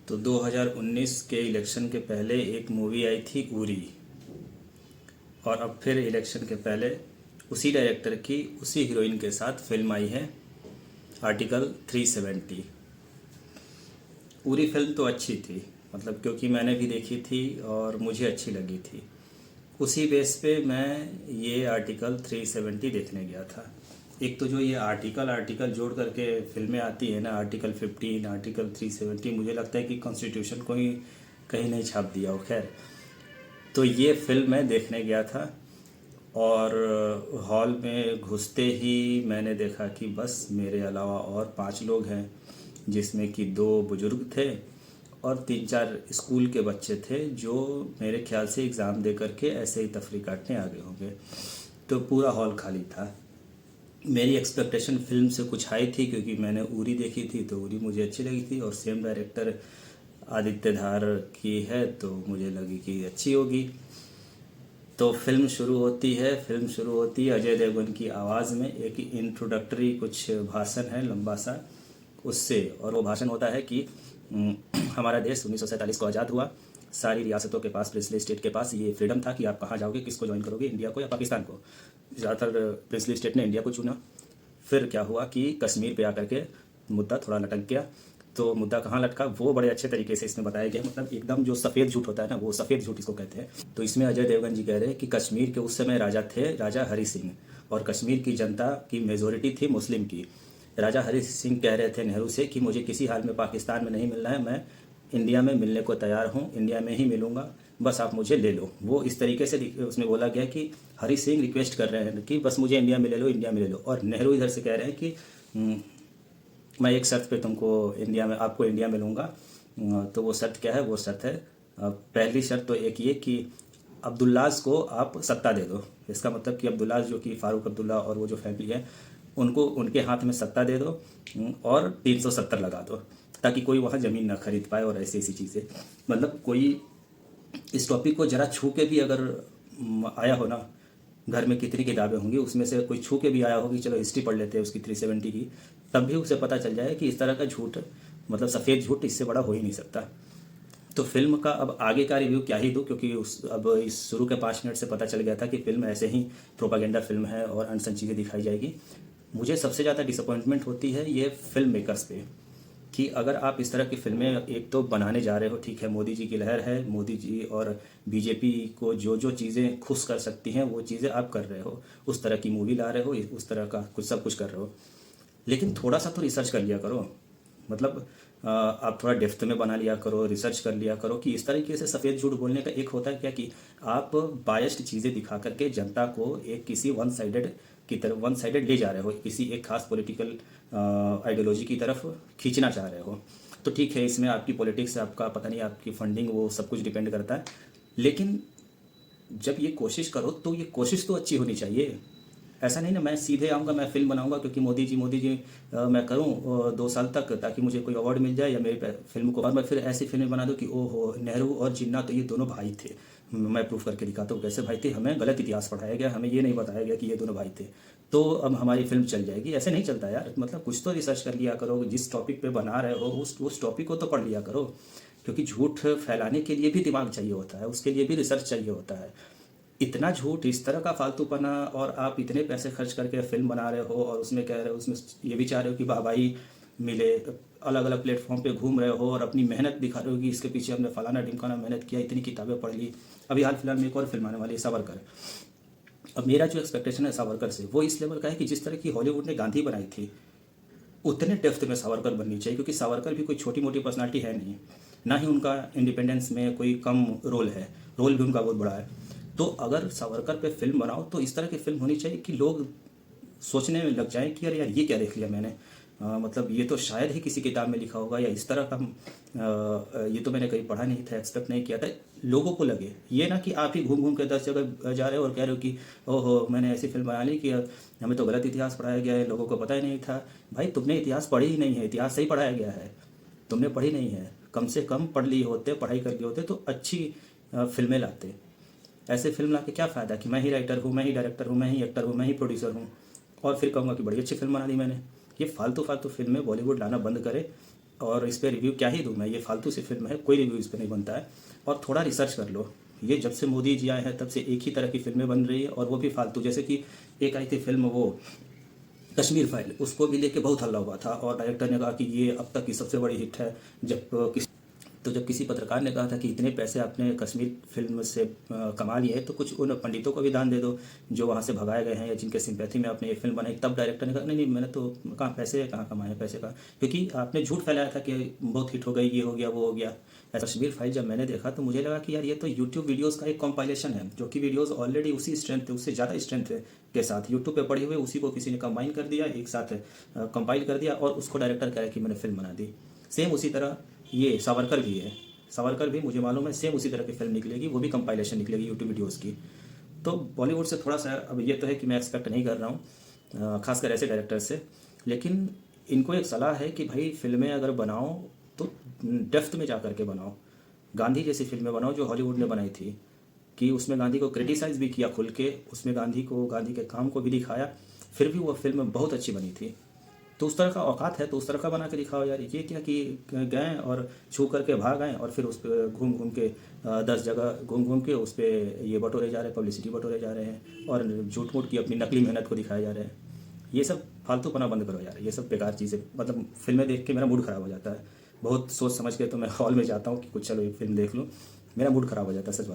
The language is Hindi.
तो 2019 के इलेक्शन के पहले एक मूवी आई थी उरी, और अब फिर इलेक्शन के पहले उसी डायरेक्टर की उसी हीरोइन के साथ फिल्म आई है आर्टिकल 370। उरी फिल्म तो अच्छी थी, मतलब क्योंकि मैंने भी देखी थी और मुझे अच्छी लगी थी। उसी बेस पे मैं ये आर्टिकल 370 देखने गया था। एक तो जो ये आर्टिकल आर्टिकल जोड़ करके फिल्में आती है ना, आर्टिकल 15, आर्टिकल 370, मुझे लगता है कि कॉन्स्टिट्यूशन को ही कहीं नहीं छाप दिया हो। खैर, तो ये फिल्म मैं देखने गया था, और हॉल में घुसते ही मैंने देखा कि बस मेरे अलावा और 5 लोग हैं, जिसमें कि 2 बुजुर्ग थे और 3-4 स्कूल के बच्चे थे, जो मेरे ख्याल से एग्ज़ाम दे करके ऐसे ही तफरी काटने आ गए होंगे। तो पूरा हॉल खाली था। मेरी एक्सपेक्टेशन फिल्म से कुछ हाई थी, क्योंकि मैंने उरी देखी थी तो उरी मुझे अच्छी लगी थी, और सेम डायरेक्टर आदित्य धार की है तो मुझे लगी कि अच्छी होगी। तो फिल्म शुरू होती है अजय देवगन की आवाज़ में। एक इंट्रोडक्टरी कुछ भाषण है लंबा सा उससे, और वो भाषण होता है कि हमारा देश 1947 को आज़ाद हुआ। सारी रियासतों के पास, प्रिंसली स्टेट के पास ये फ्रीडम था कि आप कहाँ जाओगे, किसको ज्वाइन करोगे, इंडिया को या पाकिस्तान को। ज़्यादातर प्रिंसली स्टेट ने इंडिया को चुना। फिर क्या हुआ कि कश्मीर पे आकर के मुद्दा थोड़ा लटक गया। तो मुद्दा कहाँ लटका वो बड़े अच्छे तरीके से इसमें बताया गया, मतलब एकदम जो सफ़ेद झूठ होता है ना, वो सफ़ेद झूठ इसको कहते हैं। तो इसमें अजय देवगन जी कह रहे हैं कि कश्मीर के उस समय राजा थे, राजा हरि सिंह, और कश्मीर की जनता की मेजोरिटी थी मुस्लिम की। राजा हरि सिंह कह रहे थे नेहरू से कि मुझे किसी हाल में पाकिस्तान में नहीं मिलना है, मैं इंडिया में मिलने को तैयार हूँ, इंडिया में ही मिलूंगा, बस आप मुझे ले लो। वो इस तरीके से उसमें बोला गया कि हरि सिंह रिक्वेस्ट कर रहे हैं कि बस मुझे इंडिया में ले लो, इंडिया में ले लो, और नेहरू इधर से कह रहे हैं कि मैं एक शर्त पे तुमको इंडिया में, आपको इंडिया में लूँगा। तो वो शर्त क्या है? वो शर्त है, पहली शर्त तो एक ये कि अब्दुल्लाज को आप सत्ता दे दो। इसका मतलब कि अब्दुल्लाज जो कि फ़ारूक अब्दुल्ला और वो जो फैमिली है, उनको उनके हाथ में सत्ता दे दो, और 370 लगा दो, ताकि कोई वहाँ ज़मीन ना खरीद पाए, और ऐसी ऐसी चीज़ें। मतलब कोई इस टॉपिक को जरा छू के भी अगर आया हो ना, घर में कितनी किताबें होंगी, उसमें से कोई छू के भी आया होगी, चलो हिस्ट्री पढ़ लेते हैं उसकी 370 की, तब भी उसे पता चल जाए कि इस तरह का झूठ, मतलब सफ़ेद झूठ, इससे बड़ा हो ही नहीं सकता। तो फिल्म का अब आगे का रिव्यू क्या ही दूँ, क्योंकि अब इस शुरू के 5 मिनट से पता चल गया था कि फिल्म ऐसे ही प्रोपागेंडा फिल्म है और अनसन चीज़ें दिखाई जाएगी। मुझे सबसे ज़्यादा डिसअपॉइंटमेंट होती है ये फिल्म मेकर्स पे, कि अगर आप इस तरह की फिल्में एक तो बनाने जा रहे हो, ठीक है, मोदी जी की लहर है, मोदी जी और बीजेपी को जो जो चीज़ें खुश कर सकती हैं वो चीज़ें आप कर रहे हो, उस तरह की मूवी ला रहे हो, उस तरह का कुछ सब कुछ कर रहे हो, लेकिन थोड़ा सा तो रिसर्च कर लिया करो। मतलब आप थोड़ा डेप्थ में बना लिया करो, रिसर्च कर लिया करो कि इस तरीके से सफ़ेद झूठ बोलने का एक होता है क्या कि आप बायस्ड चीज़ें दिखा करके जनता को एक किसी वन साइडेड की तरफ, वन साइडेड ले जा रहे हो, किसी एक खास पॉलिटिकल आइडियोलॉजी की तरफ खींचना चाह रहे हो। तो ठीक है, इसमें आपकी पॉलिटिक्स, आपका पता नहीं, आपकी फंडिंग, वो सब कुछ डिपेंड करता है, लेकिन जब ये कोशिश करो तो ये कोशिश तो अच्छी होनी चाहिए। ऐसा नहीं ना मैं सीधे आऊँगा, मैं फिल्म बनाऊँगा क्योंकि मोदी जी मैं करूँ 2 साल तक, ताकि मुझे कोई अवार्ड मिल जाए या मेरी फिल्म को, और मैं फिर ऐसी फिल्म बना दूँ कि ओहो, नेहरू और जिन्ना तो ये दोनों भाई थे, मैं प्रूफ करके दिखाता हूँ कैसे भाई थे, हमें गलत इतिहास पढ़ाया गया, हमें ये नहीं बताया गया कि ये दोनों भाई थे, तो अब हमारी फिल्म चल जाएगी। ऐसे नहीं चलता यार, मतलब कुछ तो रिसर्च कर लिया करो, जिस टॉपिक पे बना रहे हो उस टॉपिक को तो पढ़ लिया करो, क्योंकि झूठ फैलाने के लिए भी दिमाग चाहिए होता है, उसके लिए भी रिसर्च चाहिए होता है। इतना झूठ, इस तरह का फालतूपना, और आप इतने पैसे खर्च करके फिल्म बना रहे हो, और उसमें कह रहे हो, उसमें ये भी चाह रहे हो कि वाहवाही मिले, अलग अलग प्लेटफॉर्म पे घूम रहे हो और अपनी मेहनत दिखा रहे हो कि इसके पीछे हमने फलाना ढिमकाना मेहनत किया, इतनी किताबें पढ़ ली। अभी हाल फिलहाल में एक और फिल्म आने वाली है, सावरकर। अब मेरा जो एक्सपेक्टेशन है सावरकर से, वो इस लेवल का है कि जिस तरह की हॉलीवुड ने गांधी बनाई थी, उतने डेप्थ में सावरकर बननी चाहिए, क्योंकि सावरकर भी कोई छोटी मोटी पर्सनालिटी है नहीं, ना ही उनका इंडिपेंडेंस में कोई कम रोल है, रोल भी उनका बहुत बड़ा है। तो अगर सावरकर पे फिल्म बनाओ तो इस तरह की फिल्म होनी चाहिए कि लोग सोचने में लग जाएं कि अरे यार ये क्या देख लिया मैंने, मतलब ये तो शायद ही किसी किताब में लिखा होगा, या इस तरह का ये तो मैंने कहीं पढ़ा नहीं था, एक्सपेक्ट नहीं किया था। लोगों को लगे ये ना कि आप ही घूम घूम के 10 जगह जा रहे हो और कह रहे हो कि ओहो मैंने ऐसी फिल्म बना ली कि हमें तो गलत इतिहास पढ़ाया गया है, लोगों को पता ही नहीं था। भाई तुमने इतिहास पढ़ी ही नहीं है, इतिहास सही पढ़ाया गया है, तुमने पढ़ी नहीं है। कम से कम पढ़ लिए होते, पढ़ाई कर लिए होते तो अच्छी फिल्में लाते। ऐसे फिल्म ला के क्या फ़ायदा कि मैं ही राइटर हूँ, मैं ही डायरेक्टर हूँ, मैं ही एक्टर हूँ, मैं ही प्रोड्यूसर हूँ, और फिर कहूँगा कि बड़ी अच्छी फिल्म बना दी मैंने। ये फालतू फालतू फिल्में बॉलीवुड लाना बंद करे, और इस पर रिव्यू क्या ही दूँ मैं, ये फालतू सी फिल्म है, कोई रिव्यू इस पर नहीं बनता है। और थोड़ा रिसर्च कर लो, ये जब से मोदी जी आए हैं तब से एक ही तरह की फिल्में बन रही है और वो भी फालतू। जैसे कि एक आई थी फिल्म वो कश्मीर फाइल, उसको भी लेके बहुत हल्ला हुआ था और डायरेक्टर ने कहा कि ये अब तक की सबसे बड़ी हिट है। जब किसी पत्रकार ने कहा था कि इतने पैसे आपने कश्मीर फिल्म से कमा लिए हैं तो कुछ उन पंडितों को भी दान दे दो जो वहाँ से भगाए गए हैं या जिनके सिंपैथी में आपने ये फिल्म बनाई, तब डायरेक्टर ने कहा नहीं नहीं, मैंने तो कहाँ पैसे कहाँ कमाए, पैसे कहाँ, क्योंकि आपने झूठ फैलाया था कि बहुत हिट हो गई, ये हो गया वो हो गया। कश्मीर फाइल जब मैंने देखा तो मुझे लगा कि यार ये तो यूट्यूब वीडियोज़ का एक कॉम्पाइलेशन है, जो कि वीडियोज़ ऑलरेडी उसी स्ट्रेंथ उससे ज़्यादा स्ट्रेंथ के साथ यूट्यूब पे पड़े हुए, उसी को किसी ने कंबाइन कर दिया, एक साथ कंपाइल कर दिया और उसको डायरेक्टर कह रहा है कि मैंने फिल्म बना दी। सेम उसी तरह ये सावरकर भी है, सावरकर भी मुझे मालूम है सेम उसी तरह की फिल्म निकलेगी, वो भी कंपाइलेशन निकलेगी यूट्यूब वीडियोज़ की। तो बॉलीवुड से थोड़ा सा अब ये तो है कि मैं एक्सपेक्ट नहीं कर रहा हूँ खासकर ऐसे डायरेक्टर से, लेकिन इनको एक सलाह है कि भाई फिल्में अगर बनाओ तो डेप्थ में जा कर के बनाओ। गांधी जैसी फिल्में बनाओ जो हॉलीवुड ने बनाई थी, कि उसमें गांधी को क्रिटिसाइज़ भी किया खुल के, उसमें गांधी के काम को भी दिखाया, फिर भी वो फिल्म बहुत अच्छी बनी थी। तो उस तरह का औकात है तो उस तरह का बना के दिखाओ यार। ये क्या कि गए और छू करके भाग आए और फिर उस पर घूम घूम के 10 जगह घूम घूम के उस पर ये बटोरे जा रहे हैं, पब्लिसिटी बटोरे जा रहे हैं और झूठ मूठ की अपनी नकली मेहनत को दिखाए जा रहे हैं। ये सब फालतूपना बंद करो यार, ये सब बेकार चीज़ें, मतलब फिल्में देख के मेरा मूड ख़राब हो जाता है। बहुत सोच समझ के तो मैं हॉल में जाता हूँ कि कुछ चलो ये फिल्म देख लूँ, मेरा मूड ख़राब हो जाता है सच बात।